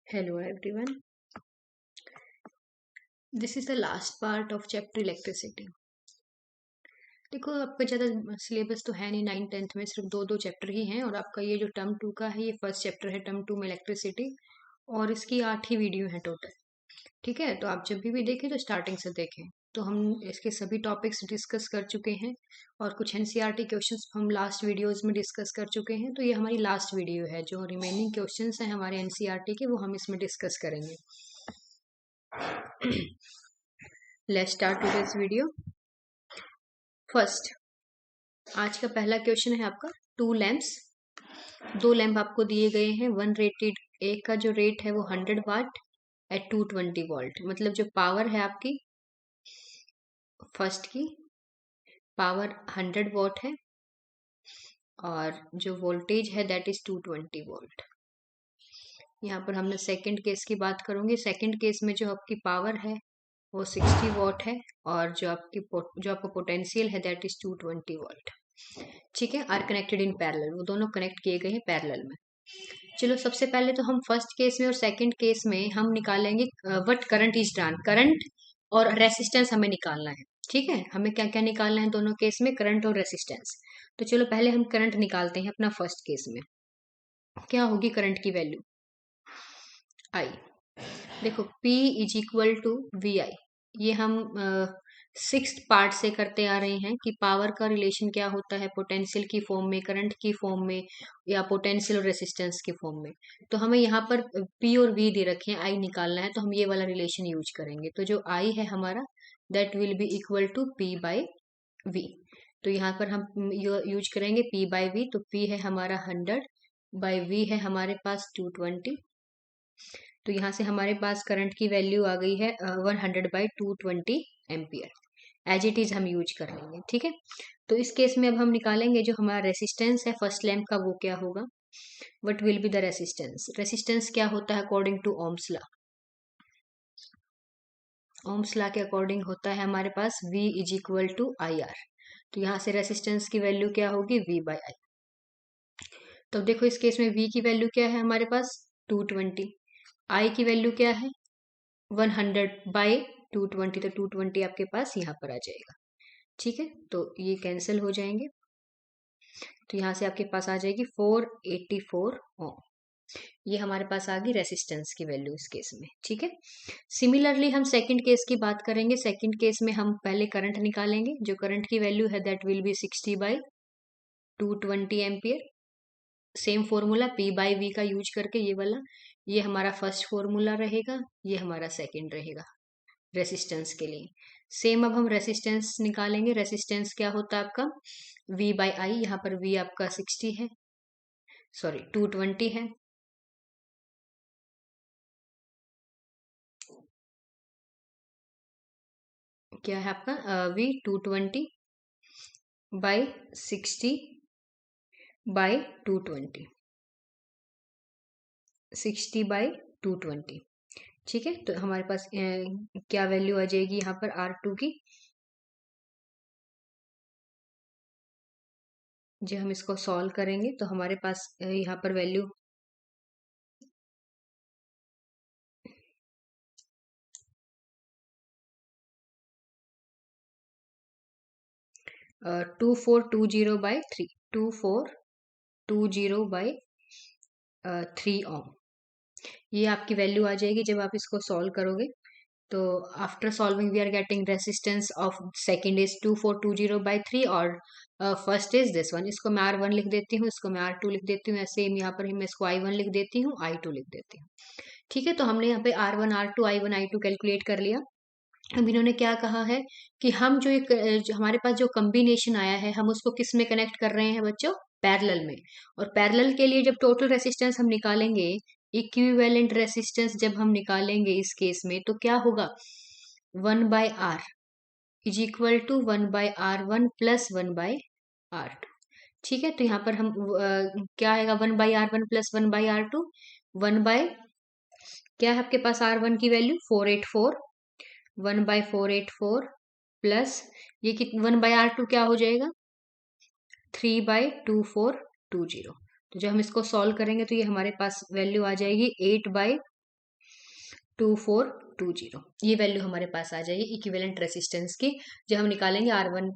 Hello everyone. This is the last part of chapter electricity. देखो आपका ज़्यादा syllabus तो है नहीं, 9th 10th में सिर्फ दो चैप्टर ही हैं और आपका ये जो टर्म 2 का है ये फर्स्ट चैप्टर है टर्म 2 में इलेक्ट्रिसिटी और इसकी 8 ही वीडियो है टोटल। ठीक है, तो आप जब भी देखें तो स्टार्टिंग से देखें। तो हम इसके सभी टॉपिक्स डिस्कस कर चुके हैं और कुछ एनसीईआरटी क्वेश्चंस हम लास्ट वीडियोस में डिस्कस कर चुके हैं। तो ये हमारी लास्ट वीडियो है। जो रिमेनिंग क्वेश्चंस हैं हमारे एनसीईआरटी के वो हम इसमें डिस्कस करेंगे। Let's start today's video. First, आज का पहला क्वेश्चन है आपका 2 लैंप्स। 2 लैंप आपको दिए गए हैं। वन रेटेड, एक का जो रेट है वो 100 वाट एट 220 वोल्ट। मतलब जो पावर है आपकी फर्स्ट की पावर 100 वॉट है और जो वोल्टेज है दैट इज 220 वोल्ट। यहाँ पर हमने सेकंड केस की बात करूंगी। सेकंड केस में जो आपकी पावर है वो 60 वॉट है और जो आपका पोटेंशियल है दैट इज 220 वोल्ट। ठीक है, आर कनेक्टेड इन पैरेलल, वो दोनों कनेक्ट किए गए हैं पैरेलल में। चलो सबसे पहले तो हम फर्स्ट केस में और सेकंड केस में हम निकालेंगे what current is drawn. Current और रेसिस्टेंस हमें निकालना है। ठीक है, हमें क्या क्या निकालना है दोनों केस में, करंट और रेसिस्टेंस। तो चलो पहले हम करंट निकालते हैं अपना फर्स्ट केस में। क्या होगी करंट की वैल्यू? आई। देखो P is equal to V I. ये हम 6th पार्ट से करते आ रहे हैं कि पावर का रिलेशन क्या होता है पोटेंशियल की फॉर्म में, करंट की फॉर्म में या पोटेंशियल और रेसिस्टेंस की फॉर्म में। तो हमें यहाँ पर P और V दे रखे हैं, I निकालना है तो हम ये वाला रिलेशन यूज करेंगे। तो जो I है हमारा that will be equal to P by V। तो यहाँ पर हम यूज करेंगे P बाई V। तो P है हमारा 100 बाई V है हमारे पास 220। तो यहाँ से हमारे पास करंट की वैल्यू आ गई है 100 by 220 ampere. As it is हम यूज कर लेंगे। ठीक है, तो इस केस में अब हम निकालेंगे जो हमारा रेसिस्टेंस है फर्स्ट लैंप का वो क्या होगा। What will be the resistance. Resistance क्या होता है according to Ohm's law. Ohm's law के अकॉर्डिंग होता है हमारे पास V is equal to I R. तो यहाँ से रेसिस्टेंस की वैल्यू क्या होगी V बाई आई। तो देखो इस केस में V की वैल्यू क्या है हमारे पास 220, I की वैल्यू क्या है 100 बाई 220। तो 220 आपके पास यहाँ पर आ जाएगा। ठीक है, तो ये कैंसिल हो जाएंगे। तो यहाँ से आपके पास आ जाएगी 484 ओम। ये हमारे पास आ गई रेसिस्टेंस की वैल्यू इस केस में। ठीक है, सिमिलरली हम सेकंड केस की बात करेंगे। सेकंड केस में हम पहले करंट निकालेंगे। जो करंट की वैल्यू है that will B 60 by 220 ampere. Same formula P by V का यूज करके ये वाला, ये हमारा फर्स्ट फॉर्मूला रहेगा, ये हमारा सेकंड रहेगा रेसिस्टेंस के लिए। सेम अब हम रेसिस्टेंस निकालेंगे। रेसिस्टेंस क्या होता है आपका V बाई आई। यहाँ पर V आपका 60 है, सॉरी 220 है। क्या है आपका V 220 बाई 60 बाई 220, 60 बाई 220। ठीक है, तो हमारे पास क्या वैल्यू आ जाएगी यहाँ पर R2 की। जब हम इसको सॉल्व करेंगे तो हमारे पास यहाँ पर वैल्यू 2420 बाई 3, 2420 बाई 3 ओम। ये आपकी वैल्यू आ जाएगी जब आप इसको सॉल्व करोगे। तो after solving we are getting resistance of second is 2420 by 3 और फर्स्ट इज दिस वन। इसको मैं R1 लिख देती हूँ, इसको मैं R2 लिख देती हूँ। ऐसे यहाँ पर मैं इसको I1 लिख देती हूँ, I2 लिख देती हूँ। ठीक है, तो हमने यहाँ पे R1 R2 I1 I2 calculate कर लिया। अब इन्होंने क्या कहा है कि हम जो हमारे पास जो कम्बिनेशन आया है हम उसको किस में कनेक्ट कर रहे हैं बच्चों, पैरेलल में। और पैरेलल के लिए जब टोटल रेसिस्टेंस हम निकालेंगे, इक्विवेलेंट रेसिस्टेंस जब हम निकालेंगे इस केस में तो क्या होगा 1 by R is equal to 1 by R1 plus 1 by R2। ठीक है, तो यहाँ पर हम क्या आएगा 1 by R1 plus 1 by R2। 1 bye क्या है आपके पास R1 की वैल्यू 484, 1 बाय 484 प्लस ये कि 1 बाय R2 क्या हो जाएगा 3 बाय 2420। तो जब हम इसको सॉल्व करेंगे तो ये हमारे पास वैल्यू आ जाएगी 8 बाय 2420 ये वैल्यू हमारे पास आ जाएगी इक्विवेलेंट रेसिस्टेंस की, जो हम निकालेंगे R1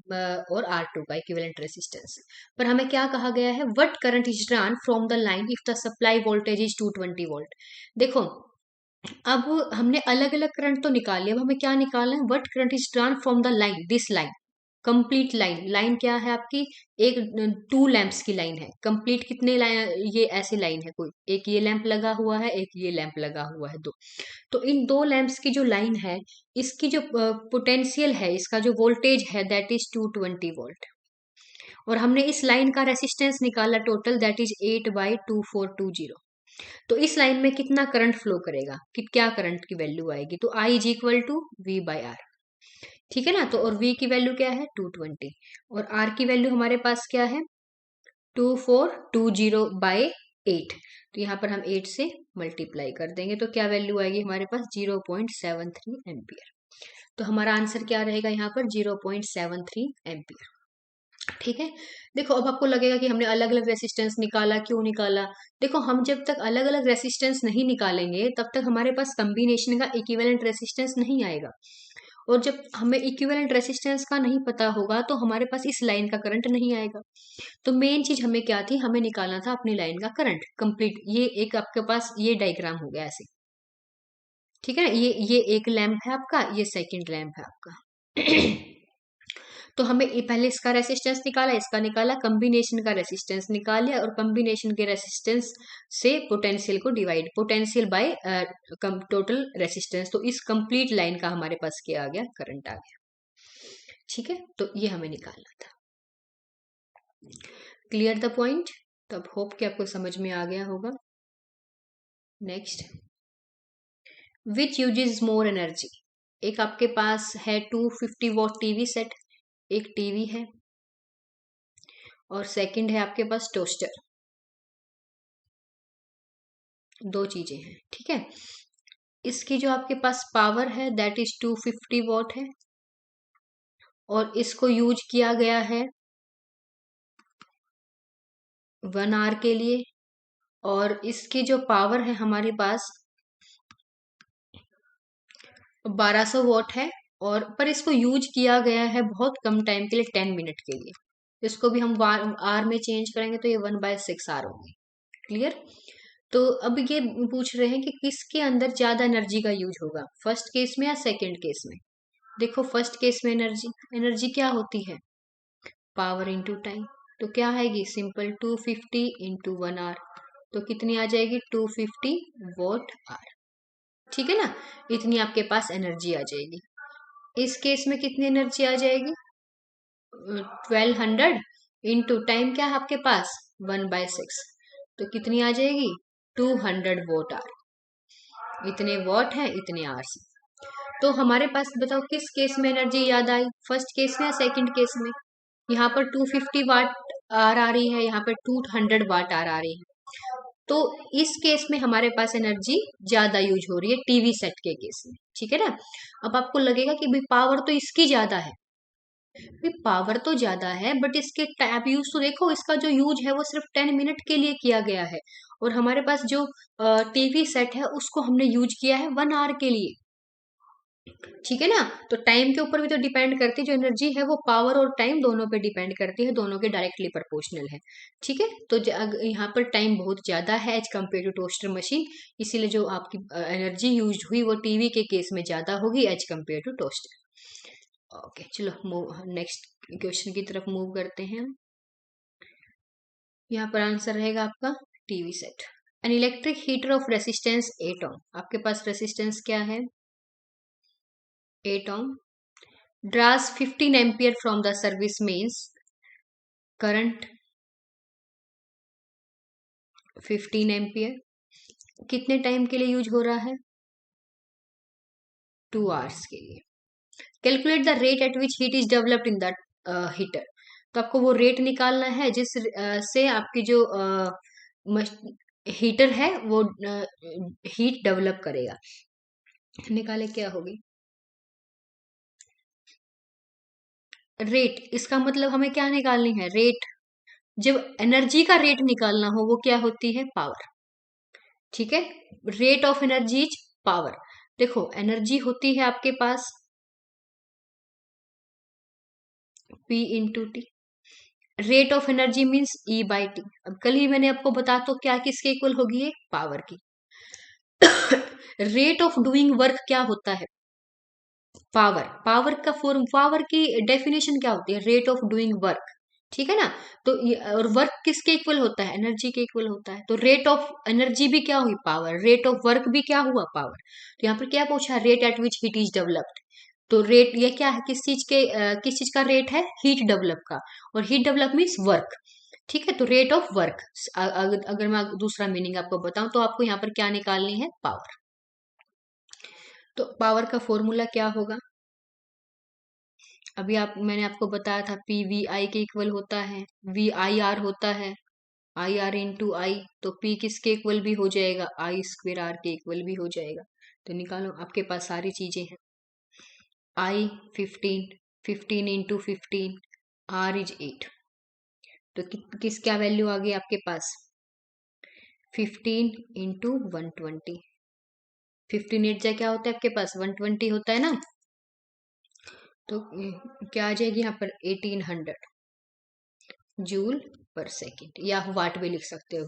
और R2 का इक्विवेलेंट रेसिस्टेंस। पर हमें क्या कहा गया है, what current is drawn from the line if the supply voltage is 220 volt. देखो अब हमने अलग अलग करंट तो निकाल लिया, अब हमें क्या निकालना है, what current is drawn from the line, this line, complete line. Line क्या है आपकी, एक 2 लैंप्स की लाइन है, कंप्लीट कितने लाइन, ये ऐसी लाइन है कोई, एक ये लैंप लगा हुआ है, एक ये लैंप लगा हुआ है, दो। तो इन 2 लैंप्स की जो लाइन है, इसकी जो पोटेंशियल है, इसका जो वोल्टेज है दैट इज 220 वोल्ट। और हमने इस लाइन का रेसिस्टेंस निकाला टोटल, दैट इज 8/2420। तो इस लाइन में कितना करंट फ्लो करेगा, कि क्या करंट की वैल्यू आएगी, तो I is equal to V/R। ठीक है ना, तो और V की वैल्यू क्या है 220, और R की वैल्यू हमारे पास क्या है 2420/8। तो यहाँ पर हम 8 से मल्टीप्लाई कर देंगे, तो क्या वैल्यू आएगी हमारे पास 0.73 एम्पियर। तो हमारा आंसर क्या रहेगा यहाँ पर 0.73 एम्पियर। ठीक है, देखो अब आपको लगेगा कि हमने अलग अलग रेसिस्टेंस निकाला, क्यों निकाला। देखो हम जब तक अलग अलग रेसिस्टेंस नहीं निकालेंगे तब तक हमारे पास कॉम्बिनेशन का इक्विवेलेंट रेसिस्टेंस नहीं आएगा, और जब हमें इक्विवेलेंट रेसिस्टेंस का नहीं पता होगा तो हमारे पास इस लाइन का करंट नहीं आएगा। तो मेन चीज हमें क्या थी, हमें निकालना था अपनी लाइन का करंट कंप्लीट। ये एक आपके पास ये डायग्राम हो गया ऐसे, ठीक है ना, ये एक लैंप है आपका, ये सेकंड लैंप है आपका। तो हमें पहले इसका रेसिस्टेंस निकाला, इसका निकाला, कॉम्बिनेशन का रेसिस्टेंस निकाल लिया, और कॉम्बिनेशन के रेसिस्टेंस से पोटेंशियल को divide, potential by total resistance, तो इस कंप्लीट लाइन का हमारे पास क्या आ गया, करंट आ गया। ठीक है, तो ये हमें निकालना था। क्लियर द पॉइंट, तो अब होप कि आपको समझ में आ गया होगा। Next, which uses more energy. एक आपके पास है 250 वॉट टीवी सेट, एक टीवी है, और सेकंड है आपके पास टोस्टर। दो चीजें हैं, ठीक है। इसकी जो आपके पास पावर है दैट इज 250 वॉट है, और इसको यूज किया गया है 1 आवर के लिए, और इसकी जो पावर है हमारे पास 1200 वॉट है, और पर इसको यूज किया गया है बहुत कम टाइम के लिए, 10 मिनट के लिए। इसको भी हम आर में चेंज करेंगे तो ये 1/6 आर होगी। क्लियर। तो अब ये पूछ रहे हैं कि किसके अंदर ज्यादा एनर्जी का यूज होगा, फर्स्ट केस में या सेकंड केस में। देखो फर्स्ट केस में एनर्जी क्या होती है, पावर इंटू टाइम। तो क्या आएगी, सिंपल 250 इंटू 1 आवर, तो कितनी आ जाएगी 250 वॉट आवर। ठीक है ना, इतनी आपके पास एनर्जी आ जाएगी। इस केस में कितनी एनर्जी आ जाएगी 1200 इंटू टाइम क्या है आपके पास 1/6, तो कितनी आ जाएगी 200 वॉट आवर। इतने वॉट है इतने आवर्स। तो हमारे पास बताओ किस केस में एनर्जी याद आई, फर्स्ट केस में या सेकंड केस में। यहाँ पर 250 वाट आर आ रही है, यहाँ पर 200 वाट आर आ रही है, तो इस केस में हमारे पास एनर्जी ज्यादा यूज हो रही है टीवी सेट के केस में। ठीक है ना, अब आपको लगेगा कि भाई पावर तो इसकी ज्यादा है, भाई पावर तो ज्यादा है बट इसके टैप यूज तो देखो, इसका जो यूज है वो सिर्फ 10 मिनट के लिए किया गया है, और हमारे पास जो टीवी सेट है उसको हमने यूज किया है 1 आवर के लिए। ठीक है ना, तो टाइम के ऊपर भी तो डिपेंड करती है, जो एनर्जी है वो पावर और टाइम दोनों पे डिपेंड करती है, दोनों के डायरेक्टली प्रोपोर्शनल है। ठीक है, तो यहाँ पर टाइम बहुत ज्यादा है as compare to toaster machine, इसीलिए जो आपकी एनर्जी यूज हुई वो टीवी के केस में ज्यादा होगी as compare to toaster. Okay चलो मूव नेक्स्ट क्वेश्चन की तरफ मूव करते हैं। यहाँ पर आंसर रहेगा आपका TV set. An electric heater of resistance 8 ओम, आपके पास रेसिस्टेंस क्या है 8 ohm, draws 15 ampere from the service mains, current 15 ampere, कितने टाइम के लिए यूज हो रहा है 2 आवर्स के लिए। Calculate the rate at which heat is developed in the heater, तो आपको वो रेट निकालना है जिस से आपकी जो हीटर है वो हीट डेवलप करेगा। निकाले क्या होगी रेट, इसका मतलब हमें क्या निकालनी है रेट, जब एनर्जी का रेट निकालना हो वो क्या होती है पावर। ठीक है, rate of energy is power. देखो एनर्जी होती है आपके पास P into T, rate of energy means E by T. अब कल ही मैंने आपको बता तो क्या किसके इक्वल होगी, एक पावर की। रेट ऑफ डूइंग वर्क क्या होता है, पावर। पावर की डेफिनेशन क्या होती है, रेट ऑफ डूइंग वर्क, ठीक है ना। तो और वर्क किसके इक्वल होता है, एनर्जी के इक्वल होता है। तो रेट ऑफ एनर्जी भी क्या हुई, पावर। रेट ऑफ वर्क भी क्या हुआ, पावर। तो यहाँ पर क्या पूछा, rate at which heat is developed. तो रेट ये क्या है, किस चीज का रेट है, हीट डेवलप का। और हीट डेवलप मीन्स वर्क, ठीक है। तो रेट ऑफ वर्क, अगर मैं दूसरा मीनिंग आपको बताऊं तो आपको यहाँ पर क्या निकालनी है, पावर। तो पावर का फॉर्मूला क्या होगा, अभी मैंने आपको बताया था, पी वी आई के इक्वल होता है, वी आई आर होता है, आई आर इंटू आई। तो पी किसके इक्वल भी हो जाएगा, आई स्क्वेर आर के इक्वल भी हो जाएगा। तो निकालो, आपके पास सारी चीजें हैं। आई 15, 15 इंटू 15, आर इज 8। तो किस क्या वैल्यू आ गई आपके पास, 15 इंटू 120। 15 8 जा क्या होता है आपके पास, 120 होता है ना। तो क्या आ जाएगी यहाँ पर, 1800 जूल पर सेकेंड, या वाट भी लिख सकते हो।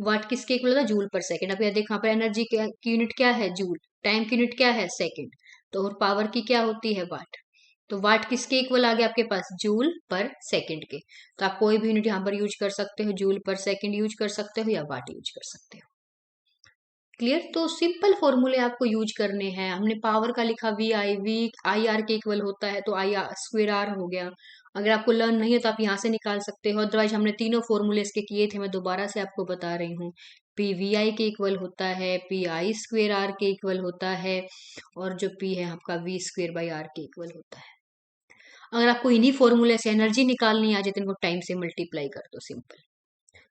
वाट किसके इक्वल होता है, जूल पर सेकेंड। अब यह देखो यहाँ पर एनर्जी की यूनिट क्या है, जूल। टाइम की यूनिट क्या है, सेकेंड। तो और पावर की क्या होती है, वाट। तो वाट किसके इक्वल आ गया आपके पास, जूल पर सेकेंड के। तो आप कोई भी यूनिट यहाँ पर यूज कर सकते हो, जूल पर सेकेंड यूज कर सकते हो या वाट यूज कर सकते हो। क्लियर। तो सिंपल फॉर्मूले आपको यूज करने हैं। हमने पावर का लिखा, वी आई आर के इक्वल होता है, तो आई आर स्क्वेर आर हो गया। अगर आपको लर्न नहीं है तो आप यहाँ से निकाल सकते हो, अदरवाइज हमने तीनों फॉर्मूले इसके किए थे, मैं दोबारा से आपको बता रही हूँ। पी वी आई के इक्वल होता है, पी आई स्क्वेर आर के इक्वल होता है, और जो पी है आपका वी स्क्वेर बाई आर के इक्वल होता है। अगर आपको इन्हीं फॉर्मूले से एनर्जी निकालनी आ जाए तो इनको टाइम से मल्टीप्लाई कर दो, सिंपल।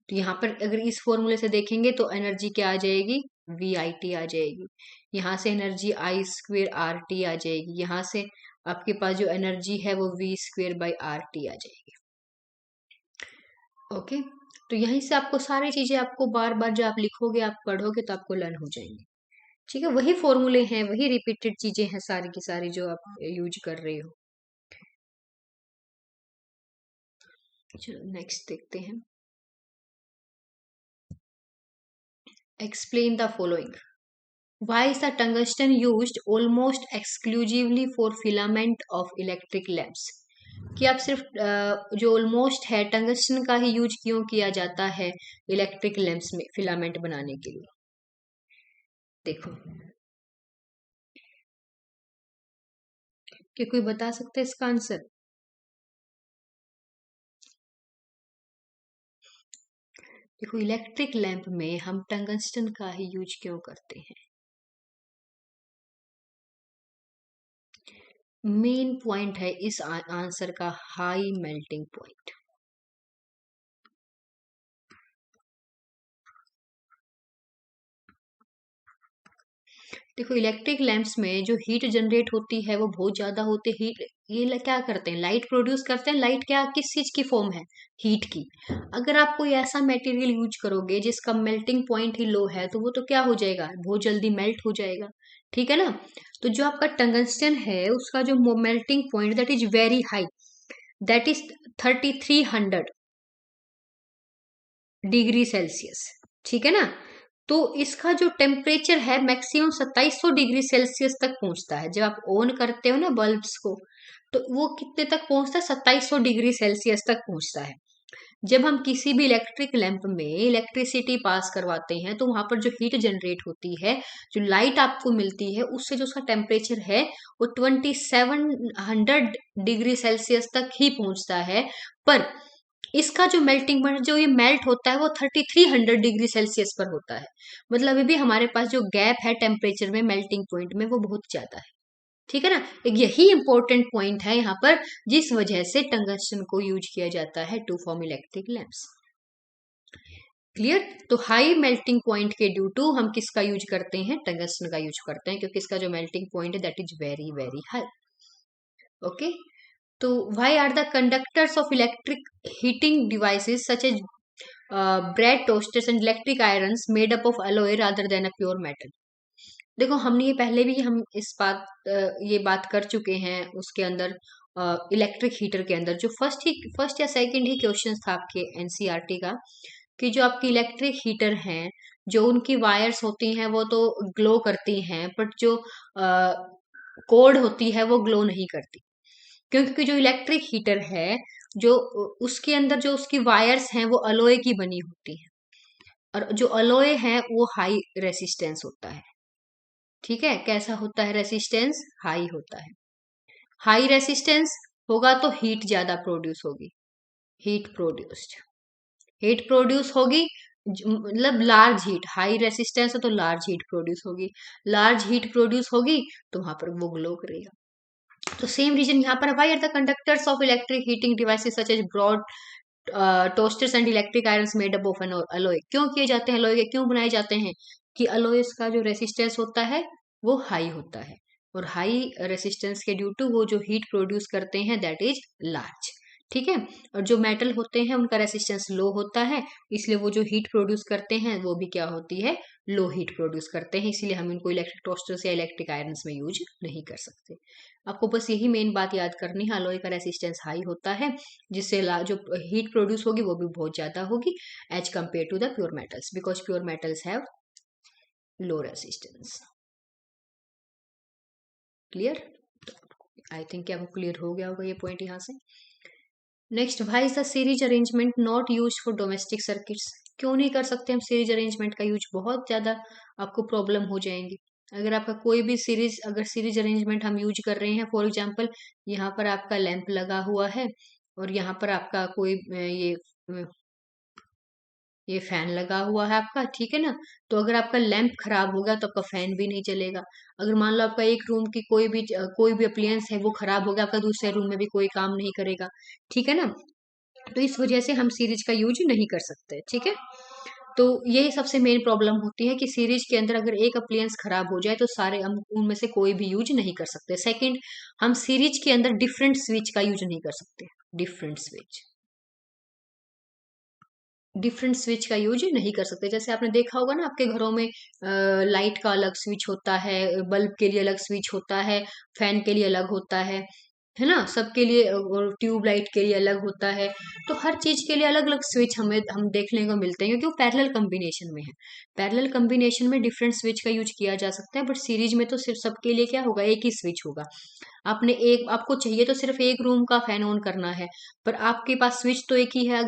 तो यहाँ पर अगर इस फॉर्मूले से देखेंगे तो एनर्जी क्या आ जाएगी, वी आई टी आ जाएगी। यहाँ से energy I square R T आ जाएगी। यहाँ से आपके पास जो एनर्जी है वो V square by R T आ जाएगी। ओके। तो यहीं से आपको सारी चीजें, आपको बार बार जो आप लिखोगे, आप पढ़ोगे तो आपको लर्न हो जाएंगे, ठीक है। वही फॉर्मूले हैं, वही रिपीटेड चीजें हैं सारी की सारी जो आप यूज कर रहे हो। चलो नेक्स्ट देखते हैं। Explain the following. Why is the tungsten used almost exclusively for filament of electric lamps? कि आप सिर्फ जो ऑलमोस्ट है टंगस्टन का ही यूज क्यों किया जाता है इलेक्ट्रिक लैंप्स में फिलामेंट बनाने के लिए। देखो, क्या कोई बता सकता है इसका आंसर। देखो, इलेक्ट्रिक लैंप में हम टंगस्टन का ही यूज क्यों करते हैं। मेन पॉइंट है इस आंसर का, हाई मेल्टिंग पॉइंट। देखो, इलेक्ट्रिक लैंप्स में जो हीट जनरेट होती है वो बहुत ज्यादा होती है। हीट ये क्या करते हैं, लाइट प्रोड्यूस करते हैं। लाइट क्या किस चीज की फॉर्म है, हीट की। अगर आप कोई ऐसा मटेरियल यूज करोगे जिसका मेल्टिंग पॉइंट ही लो है तो वो तो क्या हो जाएगा, बहुत जल्दी मेल्ट हो जाएगा, ठीक है ना। तो जो आपका टंगस्टन है उसका जो melting point that is very high, that is 3300 degree Celsius, ठीक है ना। तो इसका जो टेम्परेचर है मैक्सिमम 2700 डिग्री सेल्सियस तक पहुंचता है। जब आप ऑन करते हो ना बल्ब्स को, तो वो कितने तक पहुंचता है, 2700 डिग्री सेल्सियस तक पहुंचता है। जब हम किसी भी इलेक्ट्रिक लैंप में इलेक्ट्रिसिटी पास करवाते हैं तो वहां पर जो हीट जनरेट होती है, जो लाइट आपको मिलती है, उससे जो उसका टेम्परेचर है वो 2700 डिग्री सेल्सियस तक ही पहुंचता है। पर इसका जो मेल्टिंग पॉइंट, जो ये मेल्ट होता है वो 3300 डिग्री सेल्सियस पर होता है। मतलब अभी भी हमारे पास जो गैप है टेम्परेचर में, मेल्टिंग पॉइंट में, वो बहुत ज्यादा है, ठीक है ना। एक यही इंपॉर्टेंट पॉइंट है यहाँ पर, जिस वजह से टंगस्टन को यूज किया जाता है to form electric lamps. Clear. तो हाई मेल्टिंग पॉइंट के ड्यू टू हम किसका यूज करते हैं, टंगस्टन का यूज करते हैं, क्योंकि इसका जो मेल्टिंग पॉइंट है that is very very high. Okay. तो why are the conductors of electric heating devices such as bread toasters and electric irons made up of alloy rather than a pure metal? देखो हमने ये पहले भी हम इस बात ये बात कर चुके हैं उसके अंदर, इलेक्ट्रिक हीटर के अंदर जो फर्स्ट या सेकंड ही क्वेश्चन था आपके एनसीईआरटी का, कि जो आपकी इलेक्ट्रिक हीटर हैं, जो उनकी वायर्स होती हैं वो तो ग्लो करती हैं, बट जो कोड होती है वो ग्लो नहीं करती। क्योंकि जो इलेक्ट्रिक हीटर है, जो उसके अंदर जो उसकी वायर्स हैं वो अलोय की बनी होती है, और जो अलोय है वो हाई रेसिस्टेंस होता है। ठीक है, कैसा होता है रेसिस्टेंस? हाई होता है। हाई रेसिस्टेंस होगा तो हीट ज्यादा प्रोड्यूस होगी, हीट प्रोड्यूस्ड, हीट प्रोड्यूस होगी, मतलब लार्ज हीट, हाई रेसिस्टेंस है तो लार्ज हीट प्रोड्यूस होगी, लार्ज हीट प्रोड्यूस होगी तो वहां पर वो ग्लो करेगा। तो सेम रीजन यहाँ पर, why are the conductors of electric heating devices such as bread toasters and electric irons made up of an alloy? क्यों किए जाते हैं अलोय के, क्यों बनाए जाते हैं? कि अलोयस का जो रेसिस्टेंस होता है वो हाई होता है, और हाई रेसिस्टेंस के ड्यू टू वो जो हीट प्रोड्यूस करते हैं दैट इज लार्ज। ठीक है, और जो मेटल होते हैं उनका रेसिस्टेंस लो होता है, इसलिए वो जो हीट प्रोड्यूस करते हैं वो भी क्या होती है? लो हीट प्रोड्यूस करते हैं, इसलिए हम इनको इलेक्ट्रिक टोस्टर्स या इलेक्ट्रिक आयरन्स में यूज नहीं कर सकते। आपको बस यही मेन बात याद करनी है, अलोय का रेसिस्टेंस हाई होता है, जिससे जो हीट प्रोड्यूस होगी वो भी बहुत ज्यादा होगी as compare to the pure metals, because pure metals have low resistance. Clear? I think आपको क्लियर हो गया होगा ये पॉइंट यहाँ से। Next, why is the series arrangement not use for domestic circuits? क्यों नहीं कर सकते हम सीरीज अरेंजमेंट का यूज? बहुत ज्यादा आपको प्रॉब्लम हो जाएंगी अगर आपका कोई भी सीरीज, अगर सीरीज अरेंजमेंट हम यूज कर रहे हैं। फॉर एग्जांपल, यहाँ पर आपका लैंप लगा हुआ है, और यहाँ पर आपका कोई ये फैन लगा हुआ है आपका, ठीक है ना? तो अगर आपका लैंप खराब हो गया तो आपका फैन भी नहीं चलेगा। अगर मान लो आपका एक रूम की कोई भी अप्लायंस है वो खराब हो गया, आपका दूसरे रूम में भी कोई काम नहीं करेगा। ठीक है ना? तो इस वजह से हम सीरीज का यूज नहीं कर सकते। ठीक है, तो यही सबसे मेन प्रॉब्लम होती है कि सीरीज के अंदर अगर एक अप्लायंस खराब हो जाए तो सारे हम उनमें से कोई भी यूज नहीं कर सकते। सेकंड, हम सीरीज के अंदर डिफरेंट स्विच का यूज नहीं कर सकते। डिफरेंट स्विच, डिफरेंट स्विच का यूज नहीं कर सकते। जैसे आपने देखा होगा ना, आपके घरों में लाइट का अलग स्विच होता है, बल्ब के लिए अलग स्विच होता है, फैन के लिए अलग होता है ना? सबके लिए, और ट्यूब लाइट के लिए अलग होता है। तो हर चीज के लिए अलग अलग स्विच हम देखने को मिलते हैं, क्योंकि वो पैरेलल कॉम्बिनेशन में है। पैरेलल कॉम्बिनेशन में डिफरेंट स्विच का यूज किया जा सकता है, बट सीरीज में तो सिर्फ सबके लिए क्या होगा? एक ही स्विच होगा। आपको चाहिए तो सिर्फ एक रूम का फैन ऑन करना है, पर आपके पास स्विच तो एक ही है।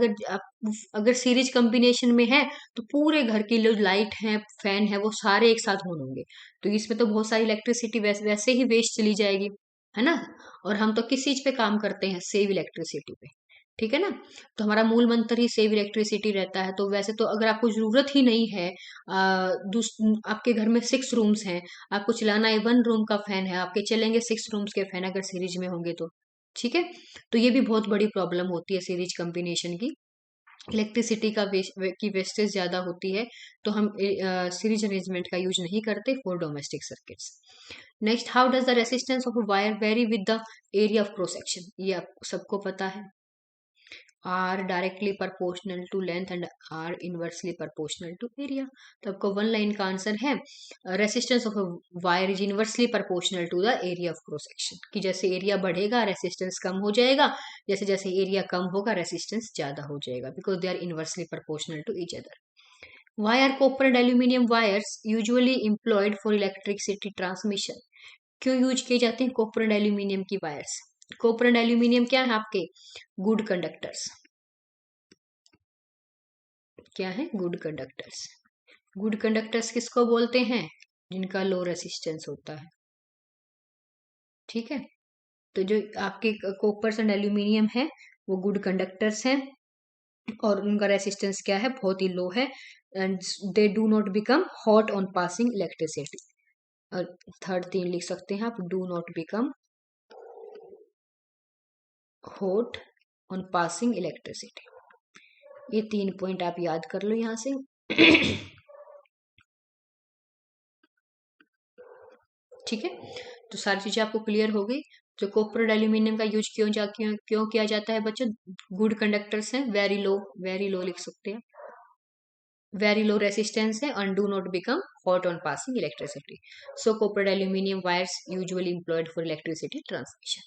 अगर सीरीज कॉम्बिनेशन में है तो पूरे घर की जो लाइट है, फैन है, वो सारे एक साथ ऑन होंगे। तो इसमें तो बहुत सारी इलेक्ट्रिसिटी वैसे ही वेस्ट चली जाएगी, है ना? और हम तो किस चीज पे काम करते हैं? सेव इलेक्ट्रिसिटी पे। ठीक है ना? तो हमारा मूल मंत्र ही सेव इलेक्ट्रिसिटी रहता है। तो वैसे तो अगर आपको जरूरत ही नहीं है, आपके घर में 6 रूम्स हैं, आपको चलाना है 1 रूम का फैन है, आपके चलेंगे 6 रूम्स के फैन अगर सीरीज में होंगे तो। ठीक है, तो ये भी बहुत बड़ी प्रॉब्लम होती है सीरीज कॉम्बिनेशन की। इलेक्ट्रिसिटी की वेस्टेज ज्यादा होती है, तो हम सीरीज अरेंजमेंट का यूज नहीं करते for domestic circuits. Next, how does the resistance of wire vary with the area of cross section? ये आप सबको पता है, are directly proportional to length and are inversely proportional to area. तो आपको 1 लाइन का आंसर है, resistance of wire is inversely proportional to the area of cross section. कि जैसे एरिया बढ़ेगा रेसिस्टेंस कम हो जाएगा, जैसे जैसे एरिया कम होगा रेसिस्टेंस ज्यादा हो जाएगा, because they are inversely proportional to each other. Why are copper and aluminium wires usually employed for electricity transmission? क्यों यूज किए जाते हैं कॉपर एंड एल्यूमिनियम की वायर्स? कॉपर एंड एल्यूमिनियम क्या है आपके? Good conductors. क्या है? Good conductors. गुड कंडक्टर्स किसको बोलते हैं? जिनका लो रेसिस्टेंस होता है। ठीक है, तो जो आपके कॉपर एंड एल्यूमिनियम है वो गुड कंडक्टर्स हैं, और उनका रेसिस्टेंस क्या है? बहुत ही लो है, and they do not become hot on passing electricity. और थर्ड तीन लिख सकते हैं आप, do not become hot on passing electricity. ये 3 पॉइंट आप याद कर लो यहां से। ठीक है, तो सारी चीजें आपको क्लियर हो गई। जो कॉपर और एल्यूमिनियम का यूज क्यों किया जाता है बच्चों? गुड कंडक्टर्स हैं, वेरी लो लिख सकते हैं। very low resistance है and do not become hot on passing electricity. So copper aluminium wires usually employed for electricity transmission.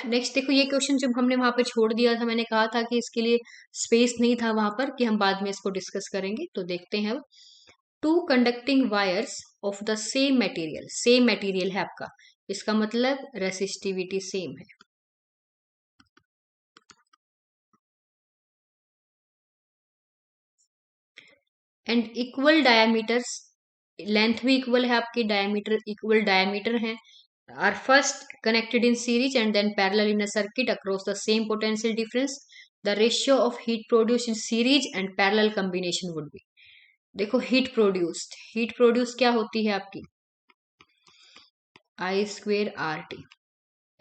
Next देखो, ये क्वेश्चन जब हमने वहां पर छोड़ दिया था, मैंने कहा था कि इसके लिए स्पेस नहीं था वहां पर, कि हम बाद में इसको डिस्कस करेंगे। तो देखते हैं अब, two conducting wires of the same material है आपका, इसका मतलब रेसिस्टिविटी सेम है। एंड इक्वल डायमीटर्स, लेंथ भी इक्वल है आपकी, डायमीटर इक्वल डायमीटर है, are first connected in series and then parallel in a circuit across the same potential difference, the ratio of heat produced in series and parallel combination would be। देखो heat produced क्या होती है आपकी, I²RT,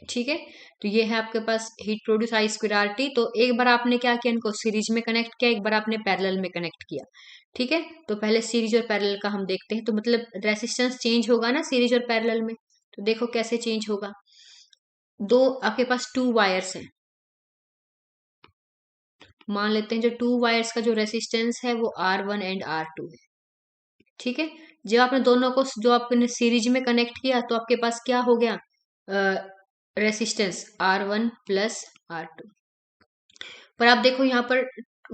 ठीक है। तो ये है आपके पास हीट प्रोड्यूस I²RT। तो एक बार आपने क्या किया, इनको सीरीज में कनेक्ट किया, एक बार आपने पैरेलल में कनेक्ट किया, ठीक है। तो पहले सीरीज और पैरेलल का हम देखते हैं। तो मतलब रेसिस्टेंस चेंज होगा ना सीरीज और पैरेलल में। तो देखो कैसे चेंज होगा, दो आपके पास टू वायर्स हैं, मान लेते हैं जो टू वायर्स का जो रेसिस्टेंस है वो R1 एंड R2 है, ठीक है। जब आपने दोनों को, जो आपने सीरीज में कनेक्ट किया, तो आपके पास क्या हो गया, रेसिस्टेंस R1 प्लस R2। पर आप देखो यहाँ पर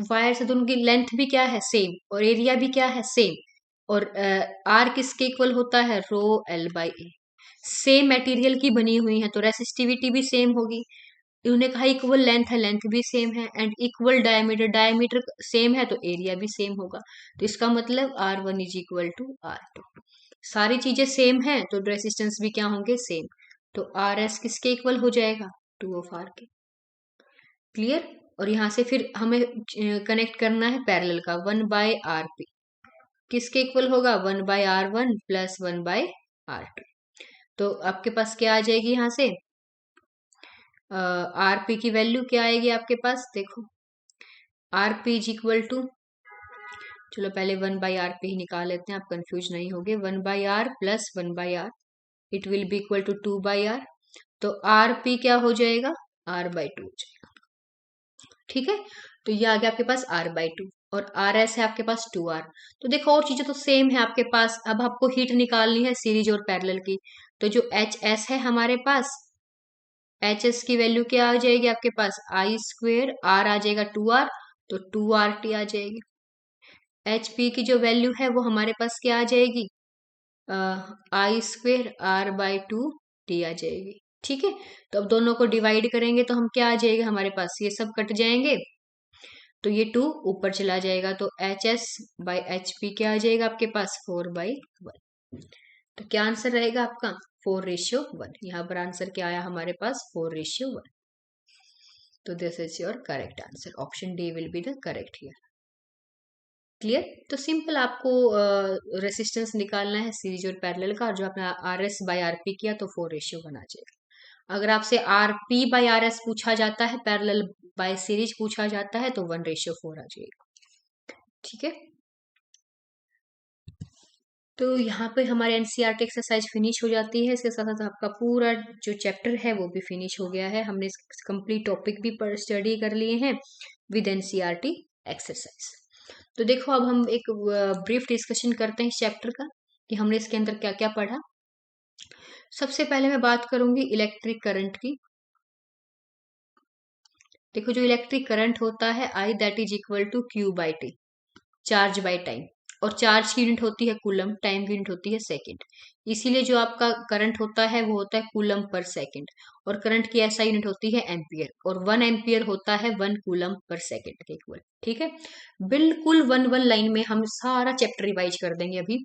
वायर से दोनों की लेंथ भी क्या है, सेम, और एरिया भी क्या है, सेम, और R किसके इक्वल होता है, ρL/A। सेम मटेरियल की बनी हुई है तो रेसिस्टिविटी भी सेम होगी। उन्होंने कहा इक्वल लेंथ है, लेंथ भी सेम है, and equal diameter, diameter same है, तो एरिया भी सेम होगा। तो इसका मतलब R1 is equal to R2। सारी चीजें सेम है तो रेसिस्टेंस भी क्या होंगे, सेम। तो RS किसके इक्वल हो जाएगा, 2 of R के। क्लियर। और यहां से फिर हमें कनेक्ट करना है पैरेलल का, 1/RP किसके इक्वल होगा, 1/R1 प्लस 1/R2। तो आपके पास क्या आ जाएगी यहां से, RP की वैल्यू क्या आएगी आपके पास, देखो RP इज इक्वल टू, चलो पहले 1/RP ही निकाल लेते हैं, आप कंफ्यूज नहीं होगे। 1/R plus 1/R, it will be equal to 2/R। तो RP क्या हो जाएगा, R/2 हो जाएगा, ठीक है। तो ये आ गया आपके पास R/2, और RS है आपके पास 2R। तो देखो और चीजें तो सेम है आपके पास। अब आपको हीट निकालनी है सीरीज और पैरेलल की। तो जो HS है हमारे पास, HS की वैल्यू क्या आ जाएगी आपके पास, I², R आ जाएगा 2R, तो 2RT आ जाएगी। HP की जो वैल्यू है वो हमारे पास क्या आ जाएगी, I²R/2T आ जाएगी, ठीक है। तो अब दोनों को डिवाइड करेंगे तो हम क्या आ जाएगा हमारे पास, ये सब कट जाएंगे, तो ये 2 ऊपर चला जाएगा, तो HS/HP क्या आ जाएगा आपके पास, 4/1। तो क्या आंसर रहेगा आपका, 4:1। यहाँ पर आंसर क्या आया हमारे पास, 4:1। तो this is your correct answer, option D will be the correct here. Clear. तो सिंपल आपको रेसिस्टेंस निकालना है सीरीज और पैरेलल का, और जो आपने RS/RP किया तो 4:1 आ जाएगा। अगर आपसे RP/RS पूछा जाता है, पैरेलल बाय सीरीज पूछा जाता है, तो 1:4 आ जाएगा, ठीक है। तो यहाँ पे हमारे NCERT एक्सरसाइज फिनिश हो जाती है। इसके साथ साथ आपका पूरा जो चैप्टर है वो भी फिनिश हो गया है। हमने कंप्लीट टॉपिक भी स्टडी कर लिए हैं विद NCERT एक्सरसाइज। तो देखो अब हम एक ब्रीफ डिस्कशन करते हैं इस चैप्टर का, कि हमने इसके अंदर क्या क्या पढ़ा। सबसे पहले मैं बात करूंगी इलेक्ट्रिक करंट की। देखो जो इलेक्ट्रिक करंट होता है, I that is equal to Q/T, charge by time. और चार्ज की यूनिट होती है कूलम, टाइम की यूनिट होती है सेकंड। इसीलिए जो आपका करंट होता है वो होता है कूलम पर सेकंड। और करंट की ऐसा यूनिट होती है एम्पियर, और 1 एम्पियर होता है 1 कूलम पर सेकंड के इक्वल, ठीक है। बिल्कुल 1 लाइन में हम सारा चैप्टर रिवाइज कर देंगे अभी।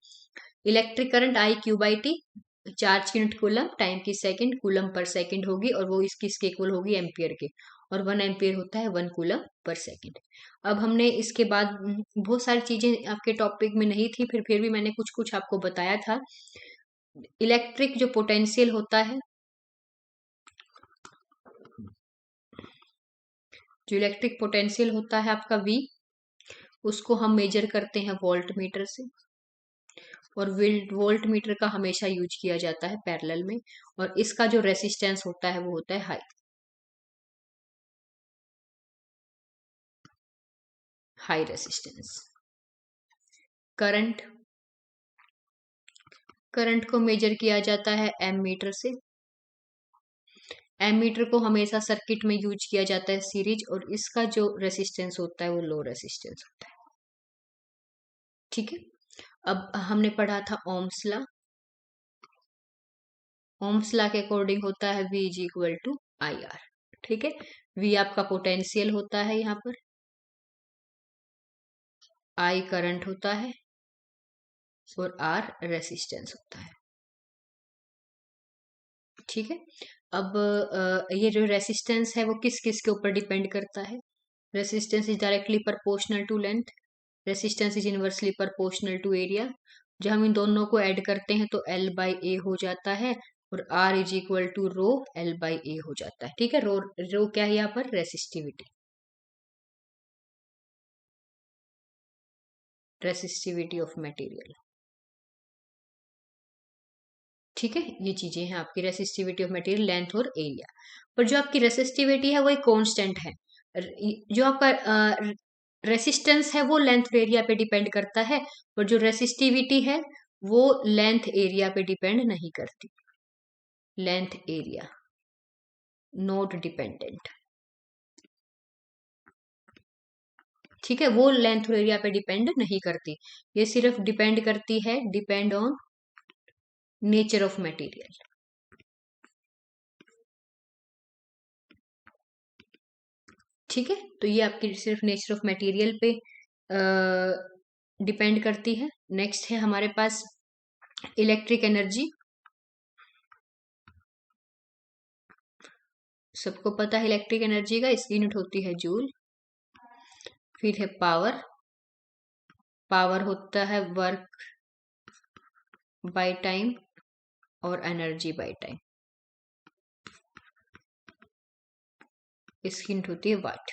इलेक्ट्रिक करंट I/Q/T, चार्ज की यूनिट कूलम, टाइम की सेकंड, कूलम पर सेकंड होगी, और वो इसके इक्वल होगी एम्पियर के। और 1 एम्पियर होता है 1 कूलम पर सेकंड। अब हमने इसके बाद बहुत सारी चीजें आपके टॉपिक में नहीं थी, फिर भी मैंने कुछ कुछ आपको बताया था। इलेक्ट्रिक जो पोटेंशियल होता है, जो इलेक्ट्रिक पोटेंशियल होता है आपका V, उसको हम मेजर करते हैं वोल्ट मीटर से। और वोल्ट मीटर का हमेशा यूज किया जाता है पैरेलल में। और इसका जो रेसिस्टेंस होता है वो होता है हाई रेसिस्टेंस। करंट को मेजर किया जाता है एमीटर से। एमीटर को हमेशा सर्किट में यूज किया जाता है सीरीज, और इसका जो रेसिस्टेंस होता है वो लो रेसिस्टेंस होता है। ठीक है, अब हमने पढ़ा था ओम्स लॉ। ओम्स लॉ के अकॉर्डिंग होता है V is equal to IR। ठीक है, V आपका पोटेंशियल होता है, यहाँ पर I करंट होता है और R रेसिस्टेंस होता है। ठीक है, अब ये जो रेसिस्टेंस है वो किस किस के ऊपर डिपेंड करता है? Resistance is directly proportional to length, resistance is inversely proportional to area. जब हम इन दोनों को ऐड करते हैं तो L बाई ए हो जाता है, और R is equal to rho L by A हो जाता है। ठीक है, रो क्या है यहाँ पर? Resistivity of material. ठीक है, ये चीजें हैं आपकी रेसिस्टिविटी ऑफ मटेरियल, लेंथ और एरिया। पर जो आपकी रेसिस्टिविटी है वो एक कांस्टेंट है। जो आपका रेसिस्टेंस है वो लेंथ और एरिया पे डिपेंड करता है, और जो रेसिस्टिविटी है वो लेंथ एरिया पे डिपेंड नहीं करती। Length area not dependent. ठीक है, वो लेंथ और एरिया पे डिपेंड नहीं करती, ये सिर्फ डिपेंड करती है, depend on nature of material. ठीक है, तो ये आपकी सिर्फ नेचर ऑफ मटेरियल पे डिपेंड करती है। नेक्स्ट है हमारे पास इलेक्ट्रिक एनर्जी। सबको पता है इलेक्ट्रिक एनर्जी का इसकी यूनिट होती है जूल। फिर है पावर। पावर होता है वर्क बाय टाइम और एनर्जी बाय टाइम। इसकी यूनिट होती है वाट,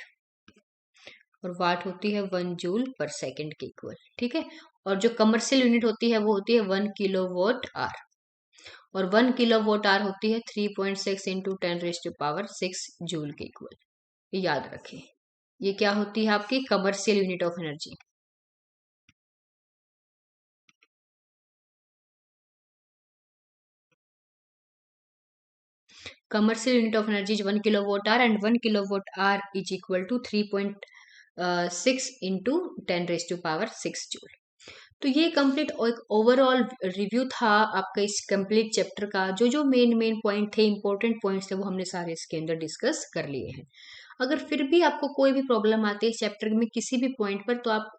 और वाट होती है 1 जूल पर सेकेंड के इक्वल। ठीक है, और जो कमर्शियल यूनिट होती है वो होती है 1 किलोवाट आवर, और 1 किलोवाट आवर होती है 3.6 इंटू 10⁻⁶ जूल के इक्वल। ये याद रखें, ये क्या होती है आपकी commercial unit of energy. commercial unit of energy is 1 kilowatt hour, and 1 kilowatt hour is equal to 3.6 into 10⁻⁶ joule. तो ये कंप्लीट एक ओवरऑल रिव्यू था आपका इस कंप्लीट चैप्टर का। जो जो मेन पॉइंट थे, इंपॉर्टेंट पॉइंट्स थे, वो हमने सारे इसके अंदर डिस्कस कर लिए हैं। अगर फिर भी आपको कोई भी प्रॉब्लम आती है चैप्टर में किसी भी पॉइंट पर, तो आप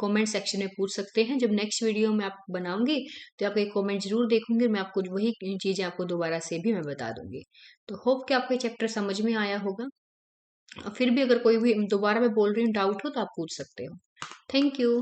कमेंट सेक्शन में पूछ सकते हैं। जब नेक्स्ट वीडियो में आप बनाऊंगी तो आप एक कमेंट जरूर देखूंगी, मैं आपको वही चीजें आपको दोबारा से भी मैं बता दूंगी। तो होप कि आपको चैप्टर समझ में आया होगा। फिर भी अगर कोई भी दोबारा मैं बोल रही हूँ डाउट हो तो आप पूछ सकते हो। Thank you.